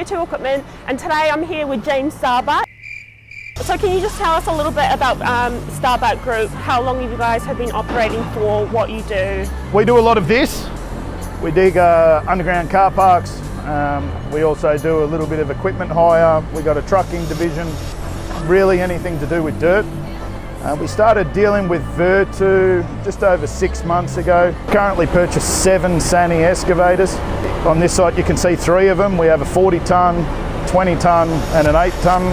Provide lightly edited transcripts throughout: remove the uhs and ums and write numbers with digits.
Virtual Equipment, and today I'm here with James Starbuck. So can you just tell us a little bit about Starbuck Group, how long you guys have been operating for, what you do? We do a lot of this. We dig underground car parks. We also do a little bit of equipment hire. We got a trucking division, really anything to do with dirt. We started dealing with Virtu just over 6 months ago. Currently purchased 7 SANY excavators. On this site you can see 3 of them. We have a 40 tonne, 20 tonne and an 8 tonne,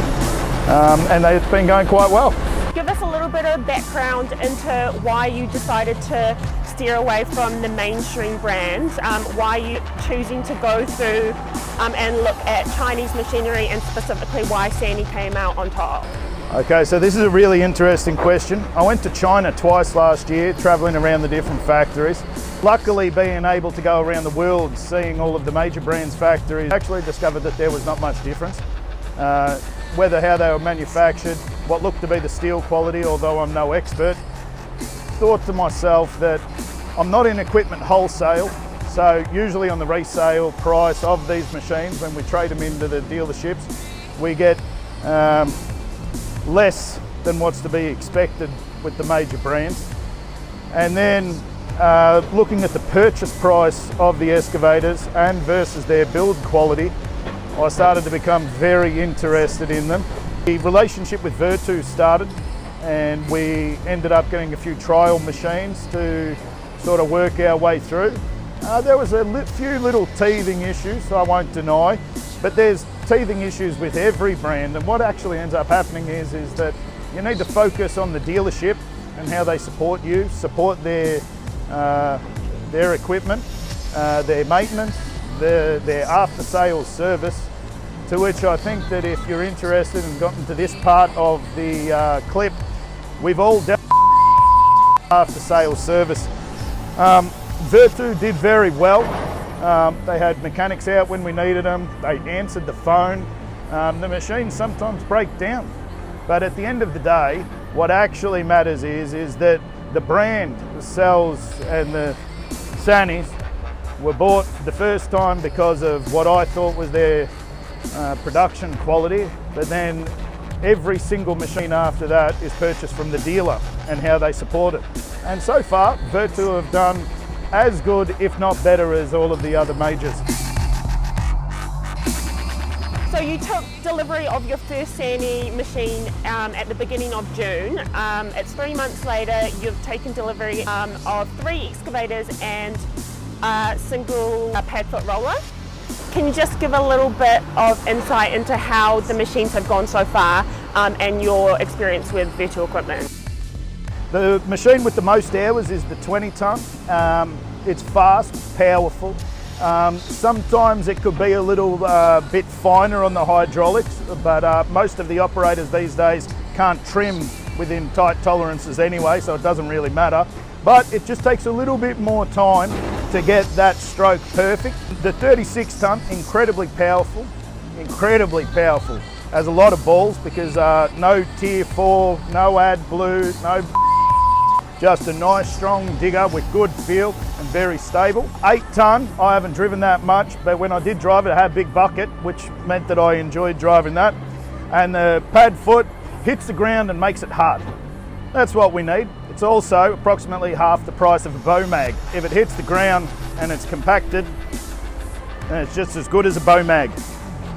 and they've been going quite well. Give us a little bit of background into why you decided to steer away from the mainstream brands, why you choosing to go through and look at Chinese machinery, and specifically why SANY came out on top. Okay, so this is a really interesting question. I went to China twice last year, travelling around the different factories. Luckily, being able to go around the world, seeing all of the major brands' factories, I actually discovered that there was not much difference. Whether how they were manufactured, what looked to be the steel quality, although I'm no expert. Thought to myself that I'm not in equipment wholesale, so usually on the resale price of these machines, when we trade them into the dealerships, we get less than what's to be expected with the major brands. And then looking at the purchase price of the excavators and versus their build quality, I started to become very interested in them. The relationship with Virtu started, and we ended up getting a few trial machines to sort of work our way through. There was a few little teething issues, I won't deny, but there's teething issues with every brand, and what actually ends up happening is that you need to focus on the dealership and how they support you, support their equipment, their maintenance, their after-sales service, to which I think that if you're interested and gotten to this part of the clip, we've all dealt with after-sales service. Virtu did very well. They had mechanics out when we needed them. They answered the phone. The machines sometimes break down, but at the end of the day, what actually matters is that the brand, the cells and the SANYs were bought for the first time because of what I thought was their production quality, but then every single machine after that is purchased from the dealer and how they support it. And so far, Virtu have done as good, if not better, as all of the other majors. So you took delivery of your first SANY machine at the beginning of June. It's 3 months later, you've taken delivery of 3 excavators and a single pad foot roller. Can you just give a little bit of insight into how the machines have gone so far and your experience with Virtual Equipment? The machine with the most hours is the 20 tonne. It's fast, powerful. Sometimes it could be a little bit finer on the hydraulics, but most of the operators these days can't trim within tight tolerances anyway, so it doesn't really matter. But it just takes a little bit more time to get that stroke perfect. The 36 tonne, incredibly powerful, has a lot of balls because no tier 4, no AdBlue, no just a nice strong digger with good feel and very stable. 8 tonne, I haven't driven that much, but when I did drive it, I had a big bucket, which meant that I enjoyed driving that. And the pad foot hits the ground and makes it hard. That's what we need. It's also approximately half the price of a bow mag. If it hits the ground and it's compacted, then it's just as good as a bow mag.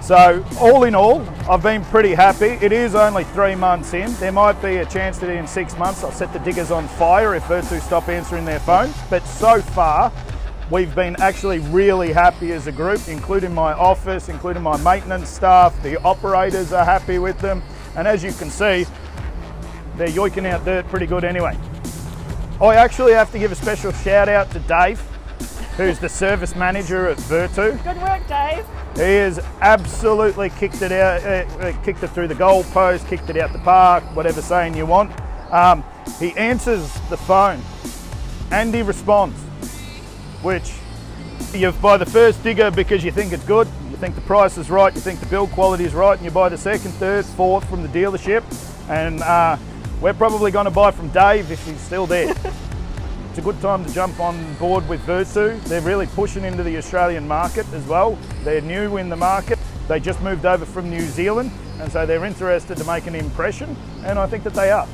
So all in all, I've been pretty happy. It is only 3 months in. There might be a chance that in 6 months I'll set the diggers on fire if Virtu stop answering their phone. But so far, we've been actually really happy as a group, including my office, including my maintenance staff. The operators are happy with them. And as you can see, they're yoiking out dirt pretty good anyway. I actually have to give a special shout out to Dave, who's the service manager at Virtu. Good work, Dave. He has absolutely kicked it out, kicked it through the goalpost, kicked it out the park, whatever saying you want. He answers the phone and he responds, which you buy the first digger because you think it's good, you think the price is right, you think the build quality is right, and you buy the second, third, fourth from the dealership. And we're probably going to buy from Dave if he's still there. It's a good time to jump on board with Virtu. They're really pushing into the Australian market as well. They're new in the market. They just moved over from New Zealand, and so they're interested to make an impression, and I think that they are.